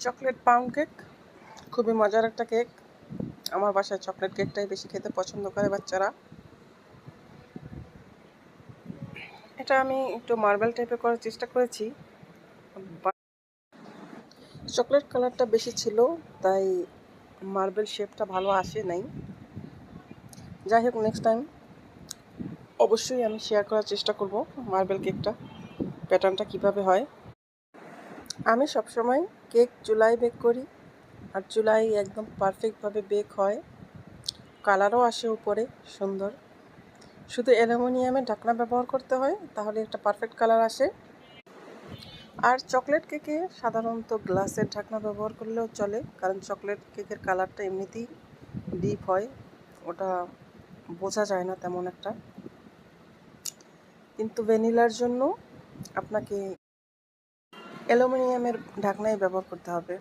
Chocolate pound cake খুবই মজার একটা কেক। আমার বাসায় চকলেট কেকটাই বেশি খেতে পছন্দ করে বাচ্চারা। এটা আমি একটু মার্বেল টাইপের করার চেষ্টা করেছি, চকলেট কালারটা বেশি ছিল তাই মার্বেল শেপটা ভালো আসে নাই। যাই হোক, নেক্সট টাইম অবশ্যই আমি শেয়ার করার চেষ্টা করব মার্বেল কেকটা প্যাটার্নটা কিভাবে হয়। আমি সবসময় কেক চুলায় বেক করি, আর চুলায় একদম পারফেক্টভাবে বেক হয়, কালারও আসে উপরে সুন্দর। শুধু অ্যালুমিনিয়ামের ঢাকনা ব্যবহার করতে হয়, তাহলে একটা পারফেক্ট কালার আসে। আর চকলেট কেকে সাধারণত গ্লাসের ঢাকনা ব্যবহার করলেও চলে, কারণ চকলেট কেকের কালারটা এমনিতেই ডিপ হয়, ওটা বোঝা যায় না তেমন একটা। কিন্তু ভ্যানিলার জন্য আপনাকে অ্যালুমিনিয়ামের ঢাকনাই ব্যবহার করতে হবে।